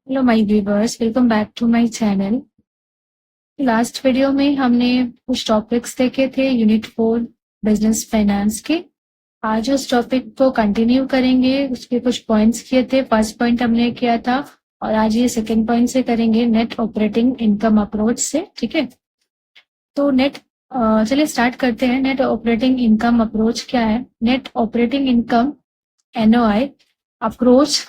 Hello my viewers, welcome back to my channel. Last video में हमने कुछ topics देखे थे यूनिट 4 बिजनेस फाइनेंस के। आज उस टॉपिक को कंटिन्यू करेंगे। उसके कुछ पॉइंट्स किए थे। फर्स्ट पॉइंट हमने किया था और आज ये सेकंड पॉइंट से करेंगे, नेट ऑपरेटिंग इनकम अप्रोच से। ठीक है, तो चलिए स्टार्ट करते हैं। नेट ऑपरेटिंग इनकम अप्रोच क्या है? Net operating income NOI approach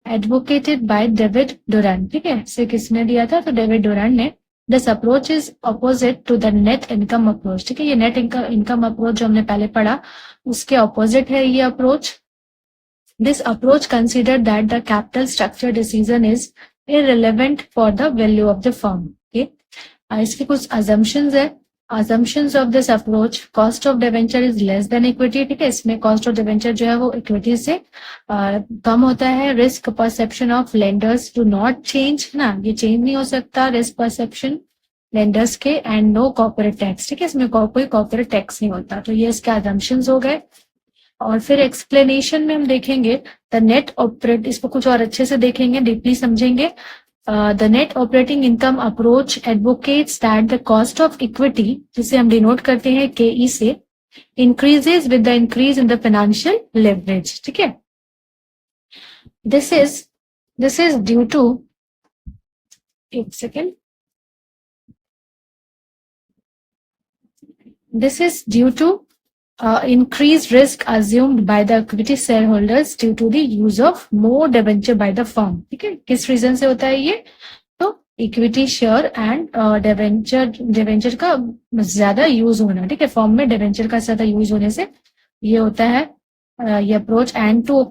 advocated by David Durand. ठीक है, इसे किसने दिया था? तो डेविड डोरान ने। This approach is opposite to the net income approach. ठीक है, ये नेट इनकम अप्रोच जो हमने पहले पढ़ा उसके अपोजिट है ये approach. This approach consider that the capital structure decision is irrelevant for the value of the firm. इसके कुछ assumptions है। assumptions of this approach, cost of debenture is less than equity। ठीक है, इसमें cost of debenture जो है वो equity से कम होता है। Risk perception of lenders do not change, ना ये चेंज नहीं हो सकता रिस्क परसेप्शन लेंडर्स के। And no corporate tax. ठीक है, इसमें कोई कॉर्पोरेट टैक्स नहीं होता। तो ये इसके assumptions हो गए। और फिर एक्सप्लेनेशन में हम देखेंगे द नेट ऑपरेट, इसको कुछ और अच्छे से देखेंगे, डीपली समझेंगे। The net operating income approach advocates that the cost of equity, जिसे हम डिनोट करते हैं KE से, increases with the increase in the financial leverage। ठीक है, this is due to, एक second, this is due to increased risk assumed by the equity shareholders due to the use of more debenture by the firm। ठीक है, किस reason से होता है ये? तो इक्विटी शेयर एंड डिवेंचर का ज्यादा यूज होना। ठीक है, फॉर्म में डिवेंचर का ज्यादा यूज होने से ये होता है ये approach. And to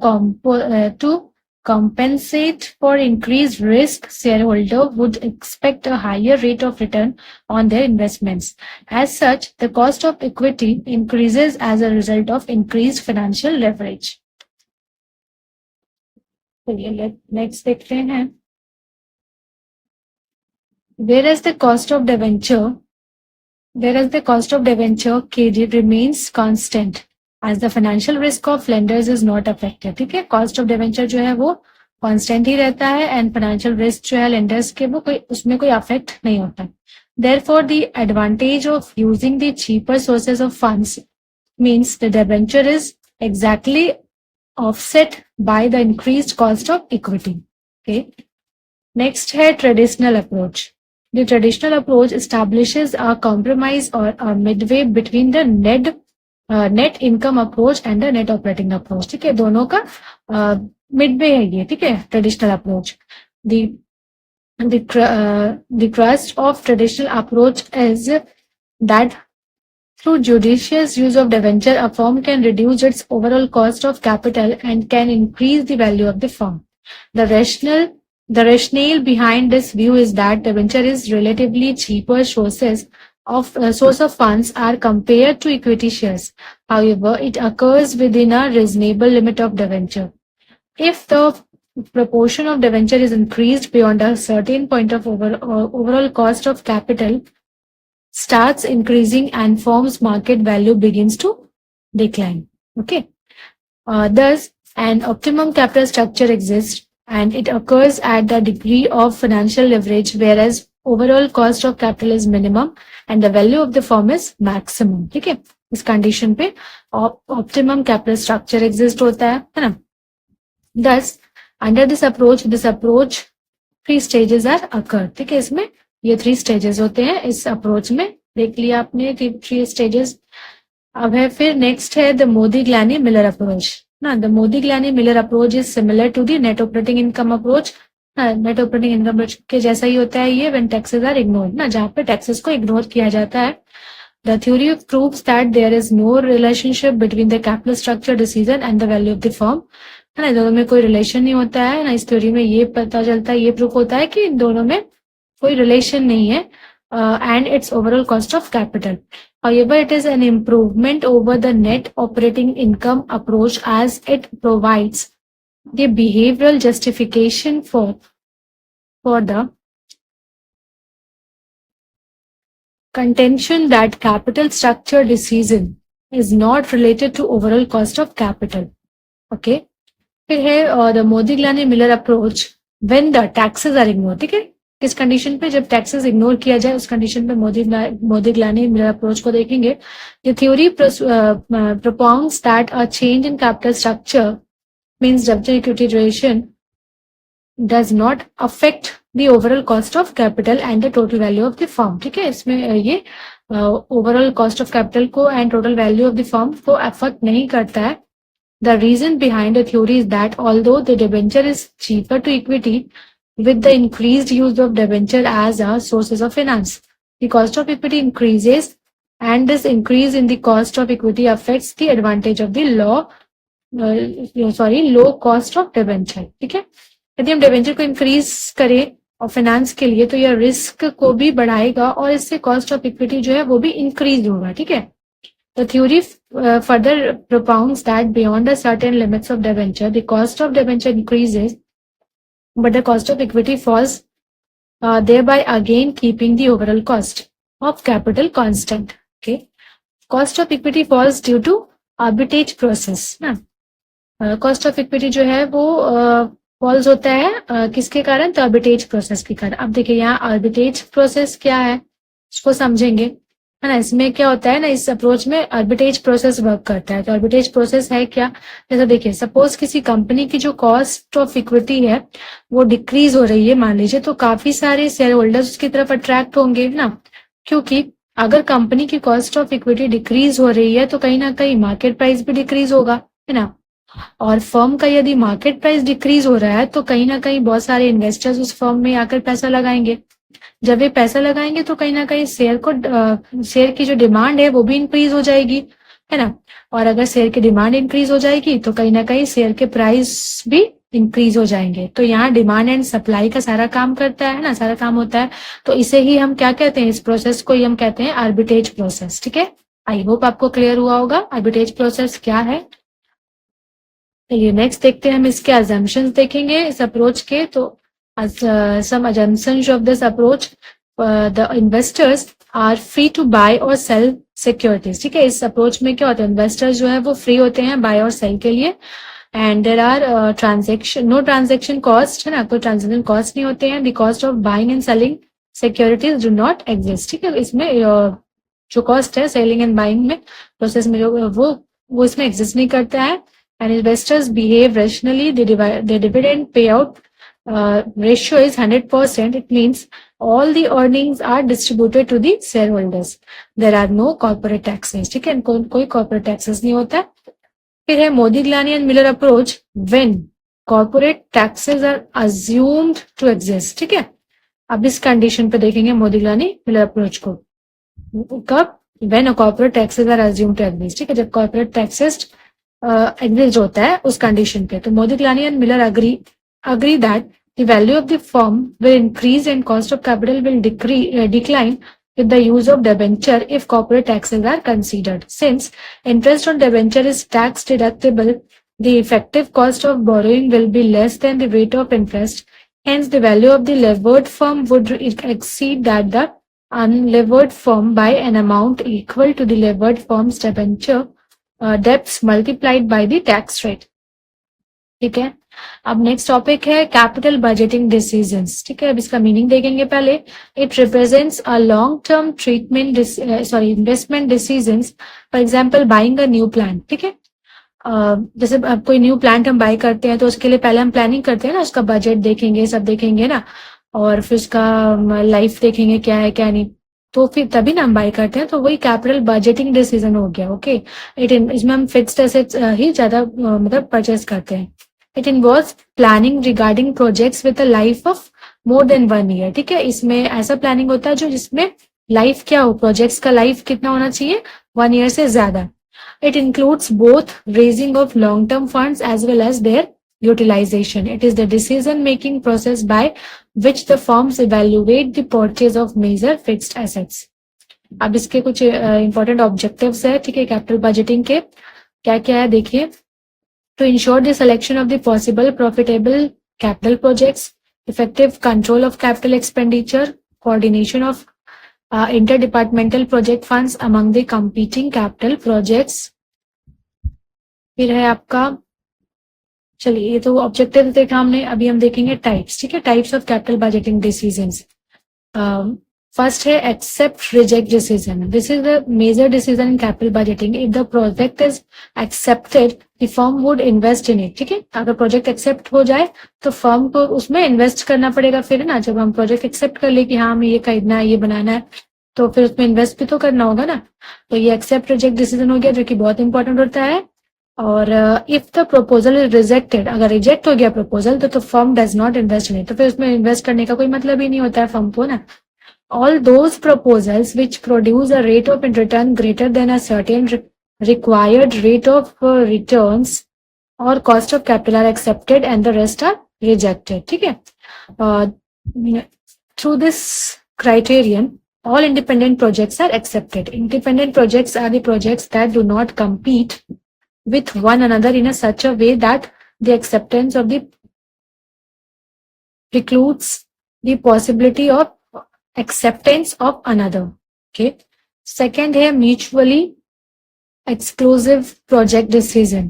compensate for increased risk, shareholder would expect a higher rate of return on their investments. As such, the cost of equity increases as a result of increased financial leverage। चलिए next देखते हैं। Whereas the cost of debenture KD remains constant as the financial risk of lenders is not affected। ठीक है, cost of debenture जो है वो constant ही रहता है एंड फाइनेंशियल रिस्क जो है लेंडर्स के वो उसमें कोई अफेक्ट नहीं होता। Therefore, the advantage of using the cheaper sources of funds means the debenture is exactly offset by the increased cost of equity। Okay. Next है traditional approach। The traditional approach establishes a compromise or a midway between the net income approach and the net operating approach। ठीक है, दोनों का midway है ये। ठीक है, traditional approach। The crust of traditional approach is that through judicious use of debenture, a firm can reduce its overall cost of capital and can increase the value of the firm। The rationale behind this view is that debenture is relatively cheaper source of funds are compared to equity shares. However, it occurs within a reasonable limit of debenture. If the proportion of debenture is increased beyond a certain point of overall cost of capital starts increasing and firm's market value begins to decline. Okay. Thus, an optimum capital structure exists and it occurs at the degree of financial leverage, whereas overall cost of capital is minimum and the value of the firm is maximum। ठीक है, इस condition पे optimum capital structure exist होता है ना। Thus, under this approach 3 stages are occur। ठीक है, इसमें ये 3 stages होते हैं इस अप्रोच में। देख लिया आपने 3 stages। अब है फिर नेक्स्ट है द मोदी-ग्लानी मिलर अप्रोच ना। The Modigliani Miller approach is similar to the net operating income approach. Net operating income approach के जैसा ही होता है ये, व्हेन टैक्सेस आर इग्नोर्ड ना, जहाँ पे टैक्सेस को इग्नोर किया जाता है। The theory proves that there is no relationship between the capital structure decision and the value of the firm. है ना, दोनों में कोई रिलेशन नहीं होता है ना। इस थ्योरी में ये पता चलता है, ये प्रूफ होता है कि इन दोनों में कोई रिलेशन नहीं है and its overall cost of capital। However, it is an improvement over the net operating income approach as it provides the behavioral justification for the contention that capital structure decision is not related to overall cost of capital। Okay. फिर है the Modigliani Miller approach when the taxes are ignore, ठीक है, किस condition पे, जब taxes ignore किया जाए उस कंडीशन पे मोदिग्लानी मिलर अप्रोच को देखेंगे. The theory propounds that a change in capital structure means debt equity ratio does not affect the overall cost of capital and the total value of the firm. ठीक है, इसमें ये overall cost of capital को and total value of the firm को affect नहीं करता है. The reason behind the theory is that although the debenture is cheaper to equity, with the increased use of debenture as a sources of finance, the cost of equity increases, and this increase in the cost of equity affects the advantage of the low cost of debenture. ठीक है, यदि हम debenture को increase करें और finance के लिए तो यह रिस्क को भी बढ़ाएगा और इससे कॉस्ट ऑफ इक्विटी जो है वो भी इंक्रीज होगा. ठीक है, the theory further propounds that beyond a certain limits of debenture, the cost of debenture increases, but the cost of equity falls, thereby again keeping the overall cost of capital constant. Okay, cost of equity falls due to arbitrage process. ना, cost of equity जो है वो false होता है किसके कारण, तो arbitrage process के कारण. अब देखिए यहाँ आर्बिट्रेज प्रोसेस क्या है उसको समझेंगे, है ना. इसमें क्या होता है ना, इस अप्रोच में आर्बिट्रेज प्रोसेस वर्क करता है. तो आर्बिट्रेज प्रोसेस है क्या, जैसे देखिए सपोज किसी कंपनी की जो कॉस्ट ऑफ इक्विटी है वो डिक्रीज हो रही है मान लीजिए, तो काफी सारे शेयर होल्डर्स उसकी तरफ अट्रैक्ट होंगे ना, क्योंकि अगर कंपनी की कॉस्ट ऑफ इक्विटी डिक्रीज हो रही है तो कहीं ना कहीं मार्केट प्राइस भी डिक्रीज होगा, है ना. और फर्म का यदि मार्केट प्राइस डिक्रीज हो रहा है तो कहीं ना कहीं बहुत सारे इन्वेस्टर्स उस फर्म में आकर पैसा लगाएंगे. जब ये पैसा लगाएंगे तो कहीं ना कहीं शेयर की जो डिमांड है वो भी इंक्रीज हो जाएगी, है ना. और अगर शेयर की डिमांड इंक्रीज हो जाएगी तो कहीं ना कहीं शेयर के प्राइस भी इंक्रीज हो जाएंगे. तो यहाँ डिमांड एंड सप्लाई का सारा काम करता है ना, सारा काम होता है. तो इसे ही हम क्या कहते हैं, इस प्रोसेस को ही हम कहते हैं आर्बिट्रेज प्रोसेस. ठीक है, आई होप आपको क्लियर हुआ होगा आर्बिट्रेज प्रोसेस क्या है. चलिए नेक्स्ट देखते हैं, हम इसके अजम्पशंस देखेंगे इस अप्रोच के. तो some assumptions of this approach, the investors are free to buy or sell securities. ठीक है, इस अप्रोच में क्या होता है, इन्वेस्टर्स जो है वो फ्री होते हैं बाय और सेल के लिए. And there are no transaction cost, है ना, कोई ट्रांजेक्शन कॉस्ट नहीं होते हैं. The cost of buying and selling securities do not exist. ठीक है, इसमें जो कॉस्ट है सेलिंग एंड बाइंग में प्रोसेस में जो वो इसमें एग्जिस्ट नहीं करता है. And investors behave rationally. The dividend payout ratio is 100%. It means all the earnings are distributed to the shareholders. There are no corporate taxes. ठीक है, कोई corporate taxes नहीं होता. फिर है Modigliani and Miller approach, when corporate taxes are assumed to exist. ठीक है, अब इस कंडीशन पे देखेंगे मोदिग्लानी मिलर अप्रोच को. कब, when corporate taxes are assumed to exist. ठीक है, जब corporate taxes एग्जिस्ट होता है उस कंडीशन पे. तो Modigliani and Miller agree that the value of the firm will increase and cost of capital will decline with the use of debenture if corporate taxes are considered. Since interest on debenture is tax deductible, the effective cost of borrowing will be less than the rate of interest. Hence, the value of the levered firm would exceed that the unlevered firm by an amount equal to the levered firm's debenture debts multiplied by the tax rate. ठीक है, अब next topic है capital budgeting decisions. ठीक है, अब इसका meaning देखेंगे पहले. It represents a long term investment decisions. For example buying a new plant. ठीक है, जैसे अब कोई न्यू प्लांट हम बाय करते हैं तो उसके लिए पहले हम प्लानिंग करते हैं ना, उसका बजट देखेंगे, सब देखेंगे ना, और फिर उसका लाइफ देखेंगे क्या है क्या नहीं, तो फिर तभी ना हम बाय करते हैं. तो वही कैपिटल बजटिंग डिसीजन हो गया. ओके, इसमें हम फिक्स्ड एसेट्स ही ज्यादा मतलब परचेज करते हैं. It involves planning regarding projects with a life of more than 1 year. ठीक है, इसमें ऐसा प्लानिंग होता है जो जिसमें लाइफ क्या हो, प्रोजेक्ट्स का लाइफ कितना होना चाहिए, 1 year से ज्यादा. It includes both raising of long-term funds as well as their utilization. It is the decision-making process by which the firms evaluate the purchase of major fixed assets. अब इसके कुछ important objectives है. ठीक है, capital budgeting के क्या क्या है देखिए. To ensure the selection of the possible profitable capital projects, effective control of capital expenditure, coordination of interdepartmental project funds among the competing capital projects. फिर है आपका चलिए, ये तो ऑब्जेक्टिव देखा हमने, अभी हम देखेंगे टाइप्स, ठीक है, types of capital budgeting decisions. First है accept reject decision. This is the major decision in capital budgeting. If the project is accepted the firm would invest in it, ठीक है, अगर प्रोजेक्ट एक्सेप्ट हो जाए तो firm को उसमें invest करना पड़ेगा। फिर ना, जब हम प्रोजेक्ट एक्सेप्ट कर ले कि हाँ हमें ये खरीदना है, ये बनाना है, तो फिर उसमें इन्वेस्ट भी तो करना होगा ना। तो ये एक्सेप्ट रिजेक्ट डिसीजन हो गया, जो कि बहुत इंपॉर्टेंट होता है। और if the proposal is rejected, अगर रिजेक्ट हो गया प्रपोजल तो firm does not invest in it, तो फिर उसमें इन्वेस्ट करने का कोई मतलब ही नहीं होता है फर्म को ना। All those proposals which produce a rate of return greater than a certain required rate of returns or cost of capital are accepted and the rest are rejected, ठीक है। Through this criterion, all independent projects are accepted. Independent projects are the projects that do not compete with one another in a such a way that the acceptance of the precludes the possibility of acceptance of another. Okay. Second है mutually exclusive project decision.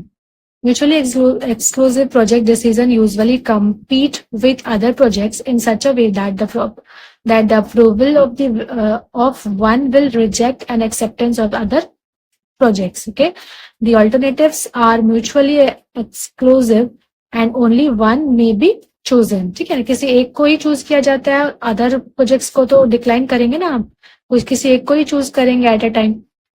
Mutually exclusive project decision usually compete with other projects in such a way that the approval of one will reject an acceptance of other projects. Okay. The alternatives are mutually exclusive and only one may be chosen. ठीक है ना, किसी एक को ही choose किया जाता है, अदर प्रोजेक्ट्स को तो डिक्लाइन करेंगे ना हम, किसी एक को ही चूज करेंगे at a time.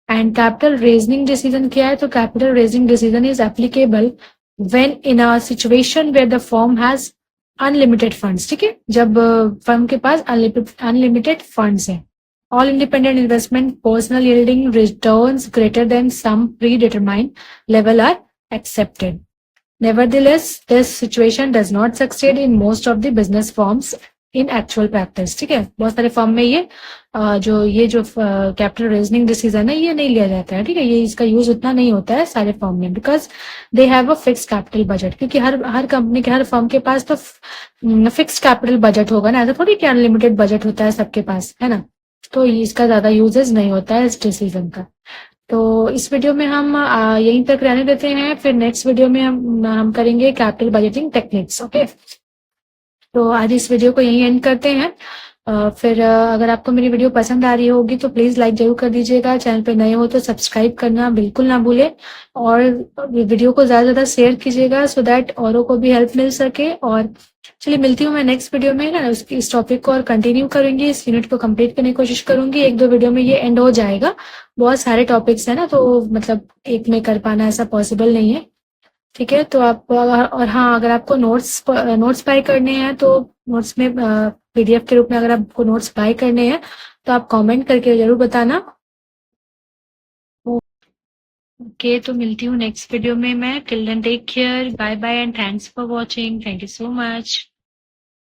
And capital rationing decision क्या है, तो capital rationing decision is applicable when in a situation where the firm has unlimited funds, ठीक है, जब फर्म के पास अनलिमिटेड फंड्स है। All independent investment personal yielding returns greater than some predetermined level are accepted. Nevertheless, this situation does not succeed in most of the business firms in actual practice. ठीक है, बहुत सारे firm में ये जो capital rationing decision है ये नहीं लिया जाता है, ठीक है, ये इसका यूज उतना नहीं होता है सारे फर्म में, because they have a fix capital budget. क्योंकि हर कंपनी के, हर फर्म के पास तो फिक्स कैपिटल बजट होगा ना, ऐसा थोड़ी कि अनलिमिटेड बजट होता है सबके पास, है ना। तो इसका ज्यादा यूजेस नहीं होता है इस डिसीजन का। तो इस वीडियो में हम यहीं तक रहने देते हैं, फिर नेक्स्ट वीडियो में हम करेंगे कैपिटल बजटिंग टेक्निक्स। ओके, तो आज इस वीडियो को यहीं एंड करते हैं। फिर अगर आपको मेरी वीडियो पसंद आ रही होगी तो प्लीज लाइक जरूर कर दीजिएगा। चैनल पे नए हो तो सब्सक्राइब करना बिल्कुल ना भूलें, और वीडियो को ज्यादा से ज्यादा शेयर कीजिएगा सो दैट औरों को भी हेल्प मिल सके। और चलिए, मिलती हूँ मैं नेक्स्ट वीडियो में ना, इस टॉपिक को और कंटिन्यू करेंगे, इस यूनिट को कंप्लीट करने की कोशिश करूंगी। एक दो वीडियो में ये एंड हो जाएगा, बहुत सारे टॉपिक्स है ना, तो मतलब एक में कर पाना ऐसा पॉसिबल नहीं है। ठीक है, तो आप और हाँ, अगर आपको नोट्स बाय करने हैं तो नोट्स में पीडीएफ के रूप में अगर आपको नोट्स बाय करने हैं तो आप कमेंट करके जरूर बताना। ओके, तो मिलती हूँ नेक्स्ट वीडियो में मैं। Till then take care, bye bye and thanks for watching. Thank you so much.